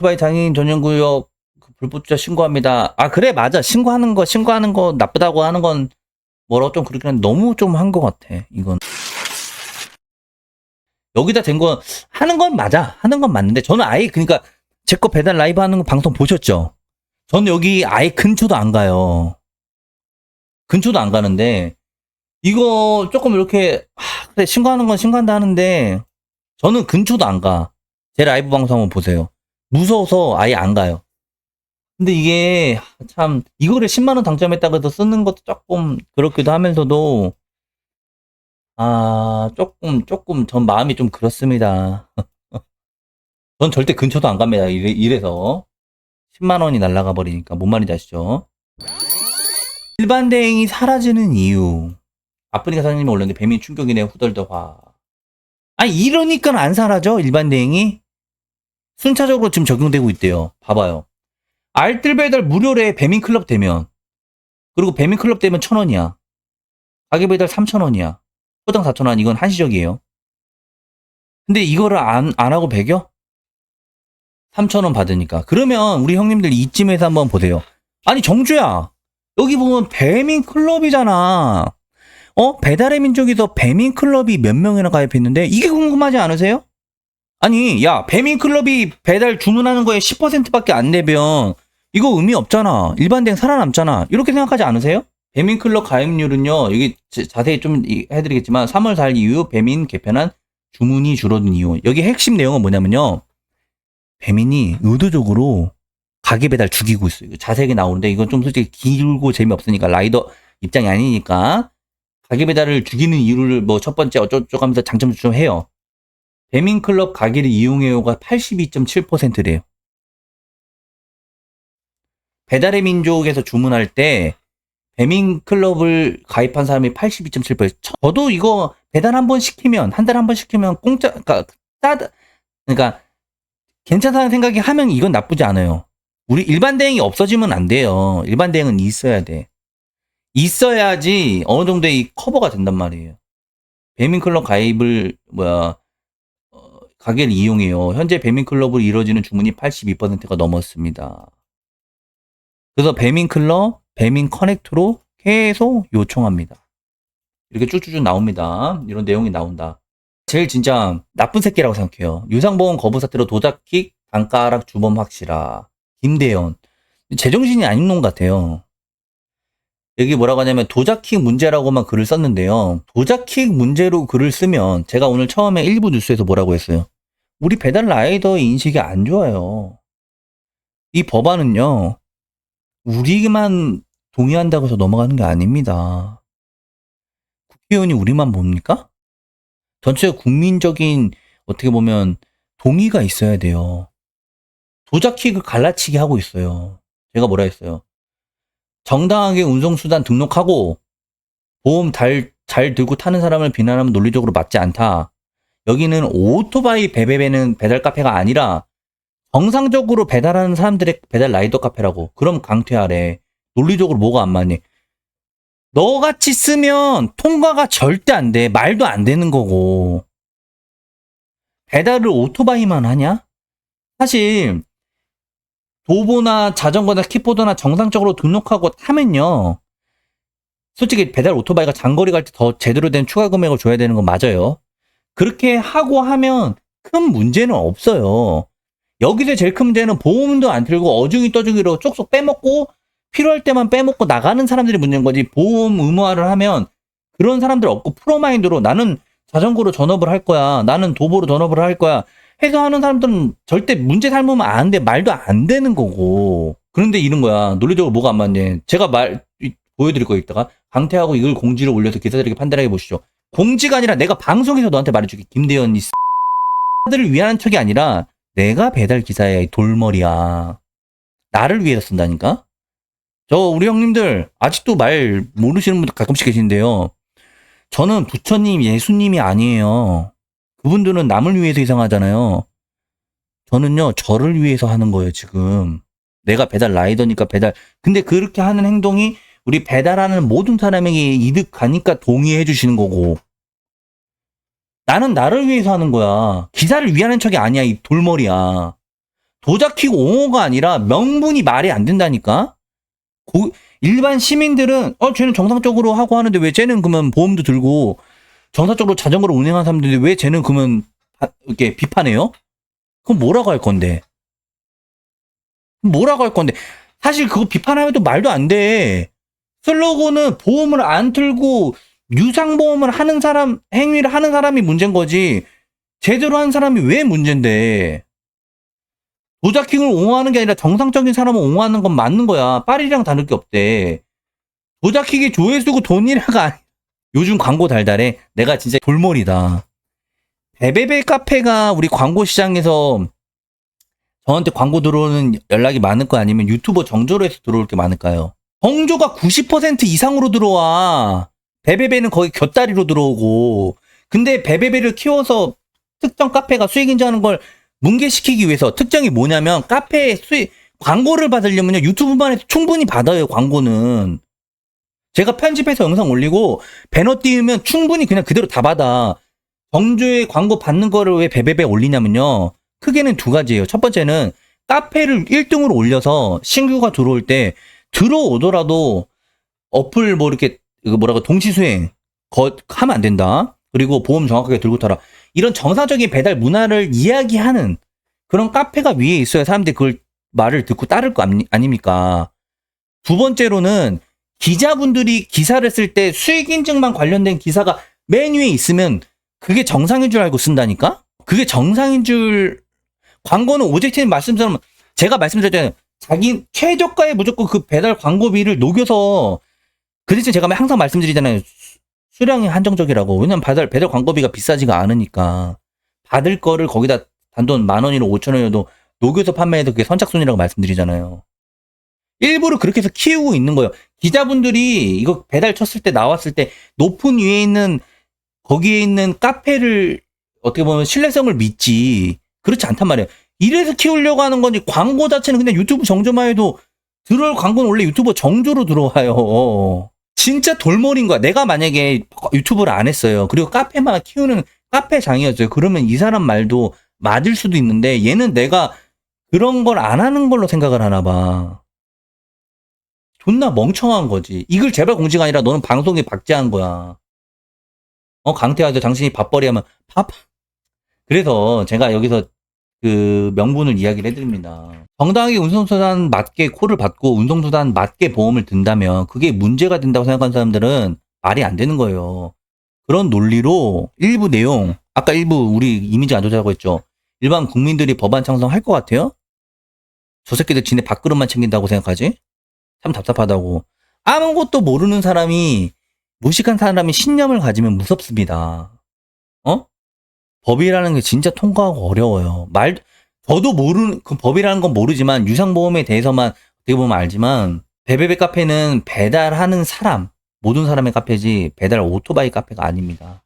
오토바이 장애인 전용구역 불법주차 신고합니다. 아 그래 맞아. 신고하는 거 나쁘다고 하는 건 뭐라고 좀 그렇긴 한데 너무 좀 한 것 같아. 이건 여기다 된 거 하는 건 맞아. 하는 건 맞는데 저는 아예 그러니까 제 거 배달 라이브 하는 거 방송 보셨죠? 저는 여기 아예 근처도 안 가요. 근처도 안 가는데 이거 조금 이렇게 그래 신고하는 건 신고한다 하는데 저는 근처도 안 가. 제 라이브 방송 한번 보세요. 무서워서 아예 안 가요. 근데 이게 참 이거를 10만 원 당첨했다고 해서 쓰는 것도 조금 그렇기도 하면서도 조금 전 마음이 좀 그렇습니다. 전 절대 근처도 안 갑니다. 이래서 10만 원이 날아가 버리니까 뭔 말인지 아시죠? 일반 대행이 사라지는 이유. 아프리카 사장님이 올렸는데 배민 충격이네 후덜덜화. 아니 이러니까 안 사라져 일반 대행이? 순차적으로 지금 적용되고 있대요. 봐봐요. 알뜰 배달 무료래 배민 클럽 되면. 그리고 배민 클럽 되면 1,000원이야. 가게 배달 3,000원이야. 포장 4,000원 이건 한시적이에요. 근데 이거를 안 하고 배겨? 3,000원 받으니까. 그러면 우리 형님들 이쯤에서 한번 보세요. 아니 정주야. 여기 보면 배민 클럽이잖아. 배달의 민족에서 배민 클럽이 몇 명이나 가입했는데 이게 궁금하지 않으세요? 아니 야 배민 클럽이 배달 주문하는 거에 10%밖에 안 내면 이거 의미 없잖아. 일반 대행 살아남잖아. 이렇게 생각하지 않으세요? 배민 클럽 가입률은요. 여기 자세히 좀 해드리겠지만 3월 4일 이후 배민 개편한 주문이 줄어든 이유. 여기 핵심 내용은 뭐냐면요. 배민이 의도적으로 가게 배달 죽이고 있어요. 자세하게 나오는데 이건 좀 솔직히 길고 재미없으니까 라이더 입장이 아니니까 가게 배달을 죽이는 이유를 뭐 첫 번째 어쩌고저쩌고 하면서 장점 좀 해요. 배민클럽 가게를 이용해요가 82.7%래요. 배달의 민족에서 주문할 때 배민클럽을 가입한 사람이 82.7%. 저도 이거 배달 한 번 시키면 한 달에 한 번 시키면 공짜 그러니까 괜찮다는 생각이 하면 이건 나쁘지 않아요. 우리 일반 대행이 없어지면 안 돼요. 일반 대행은 있어야 돼. 있어야지 어느 정도의 커버가 된단 말이에요. 배민클럽 가입을 가게를 이용해요. 현재 배민클럽으로 이루어지는 주문이 82%가 넘었습니다. 그래서 배민클럽, 배민커넥트로 계속 요청합니다. 이렇게 쭉쭉쭉 나옵니다. 이런 내용이 나온다. 제일 진짜 나쁜 새끼라고 생각해요. 유상보험 거부 사태로 도자킥, 단가락 주범 확실하. 김대현. 제정신이 아닌 놈 같아요. 여기 뭐라고 하냐면 도자킥 문제라고만 글을 썼는데요. 도자킥 문제로 글을 쓰면 제가 오늘 처음에 일부 뉴스에서 뭐라고 했어요. 우리 배달 라이더의 인식이 안 좋아요. 이 법안은요. 우리만 동의한다고 해서 넘어가는 게 아닙니다. 국회의원이 우리만 봅니까? 전체 국민적인 어떻게 보면 동의가 있어야 돼요. 도자킥을 갈라치기 하고 있어요. 제가 뭐라 했어요. 정당하게 운송수단 등록하고 보험 잘 들고 타는 사람을 비난하면 논리적으로 맞지 않다. 여기는 오토바이 배배배는 배달 카페가 아니라 정상적으로 배달하는 사람들의 배달 라이더 카페라고. 그럼 강퇴하래. 논리적으로 뭐가 안 맞니? 너같이 쓰면 통과가 절대 안 돼. 말도 안 되는 거고. 배달을 오토바이만 하냐? 사실 도보나 자전거나 킥보드나 정상적으로 등록하고 타면요. 솔직히 배달 오토바이가 장거리 갈 때 더 제대로 된 추가 금액을 줘야 되는 건 맞아요. 그렇게 하고 하면 큰 문제는 없어요. 여기서 제일 큰 문제는 보험도 안 들고 어중이 떠중이로 쪽쪽 빼먹고 필요할 때만 빼먹고 나가는 사람들이 문제인 거지. 보험 의무화를 하면 그런 사람들 없고 프로마인드로 나는 자전거로 전업을 할 거야. 나는 도보로 전업을 할 거야. 해서 하는 사람들은 절대 문제 삼으면 안 돼. 말도 안 되는 거고. 그런데 이런 거야. 논리적으로 뭐가 안 맞냐. 제가 보여드릴 거 있다가 강퇴하고 이걸 공지를 올려서 기사들에게 판단해 보시죠. 공지가 아니라 내가 방송에서 너한테 말해줄게. 김대현 이 들을 위한 척이 아니라 내가 배달 기사야. 이 돌머리야. 나를 위해서 쓴다니까. 우리 형님들 아직도 말 모르시는 분들 가끔씩 계신데요. 저는 부처님, 예수님이 아니에요. 그분들은 남을 위해서 이상하잖아요. 저는요, 저를 위해서 하는 거예요, 지금. 내가 배달 라이더니까 배달. 근데 그렇게 하는 행동이 우리 배달하는 모든 사람에게 이득하니까 동의해 주시는 거고. 나는 나를 위해서 하는 거야. 기사를 위하는 척이 아니야, 이 돌머리야. 도자키고 옹호가 아니라 명분이 말이 안 된다니까? 일반 시민들은, 쟤는 정상적으로 하고 하는데 왜 쟤는 그러면 보험도 들고 정상적으로 자전거를 운행하는 사람들인데 왜 쟤는 그러면 이렇게 비판해요? 그럼 뭐라고 할 건데? 뭐라고 할 건데? 사실 그거 비판하면 말도 안 돼. 슬로건은 보험을 안 틀고 유상보험을 하는 사람, 행위를 하는 사람이 문제인 거지. 제대로 한 사람이 왜 문제인데. 도자킹을 옹호하는 게 아니라 정상적인 사람을 옹호하는 건 맞는 거야. 파리랑 다를 게 없대. 도자킥이 조회수고 돈이라가 아니. 요즘 광고 달달해. 내가 진짜 돌머리다. 베베베 카페가 우리 광고 시장에서 저한테 광고 들어오는 연락이 많을 거 아니면 유튜버 정조로 해서 들어올 게 많을까요? 정조가 90% 이상으로 들어와. 베베베는 거의 곁다리로 들어오고. 근데 베베베를 키워서 특정 카페가 수익 인정하는 걸 뭉개시키기 위해서 특정이 뭐냐면 카페에 수익, 광고를 받으려면요. 유튜브만 해도 충분히 받아요, 광고는. 제가 편집해서 영상 올리고 배너 띄우면 충분히 그냥 그대로 다 받아. 정조의 광고 받는 거를 왜 베베베 올리냐면요. 크게는 두 가지예요. 첫 번째는 카페를 1등으로 올려서 신규가 들어올 때 들어오더라도 어플 뭐 이렇게 뭐라고 동시수행 하면 안 된다. 그리고 보험 정확하게 들고 타라. 이런 정상적인 배달 문화를 이야기하는 그런 카페가 위에 있어야 사람들이 그걸 말을 듣고 따를 거 아닙니까? 두 번째로는 기자분들이 기사를 쓸 때 수익 인증만 관련된 기사가 맨 위에 있으면 그게 정상인 줄 알고 쓴다니까? 그게 정상인 줄. 광고는 오젝트님 말씀처럼 제가 말씀드렸잖아요. 자기 최저가에 무조건 그 배달 광고비를 녹여서 그 대신 제가 항상 말씀드리잖아요. 수량이 한정적이라고. 왜냐면 배달 광고비가 비싸지가 않으니까. 받을 거를 거기다 단돈 10,000원이나 5,000원이라도 녹여서 판매해도 그게 선착순이라고 말씀드리잖아요. 일부러 그렇게 해서 키우고 있는 거예요. 기자분들이 이거 배달 쳤을 때 나왔을 때 높은 위에 있는 거기에 있는 카페를 어떻게 보면 신뢰성을 믿지. 그렇지 않단 말이에요. 이래서 키우려고 하는 건지 광고 자체는 그냥 유튜브 정조만 해도 들어올 광고는 원래 유튜버 정조로 들어와요. 진짜 돌머리인 거야. 내가 만약에 유튜브를 안 했어요. 그리고 카페만 키우는 카페장이었어요. 그러면 이 사람 말도 맞을 수도 있는데 얘는 내가 그런 걸 안 하는 걸로 생각을 하나 봐. 존나 멍청한 거지. 이걸 제발 공지가 아니라 너는 방송에 박제한 거야. 강태하죠. 당신이 밥벌이 하면 그래서 제가 여기서 그 명분을 이야기를 해드립니다. 정당하게 운송수단 맞게 콜을 받고 운송수단 맞게 보험을 든다면 그게 문제가 된다고 생각하는 사람들은 말이 안 되는 거예요. 그런 논리로 일부 내용, 아까 일부 우리 이미지 안 좋다고 했죠. 일반 국민들이 법안 창성할 것 같아요? 저 새끼들 지네 밥그릇만 챙긴다고 생각하지? 참 답답하다고. 아무것도 모르는 사람이, 무식한 사람이 신념을 가지면 무섭습니다. 법이라는 게 진짜 통과하고 어려워요. 저도 그 법이라는 건 모르지만 유상보험에 대해서만 어떻게 보면 알지만 베베베 카페는 배달하는 사람, 모든 사람의 카페지 배달 오토바이 카페가 아닙니다.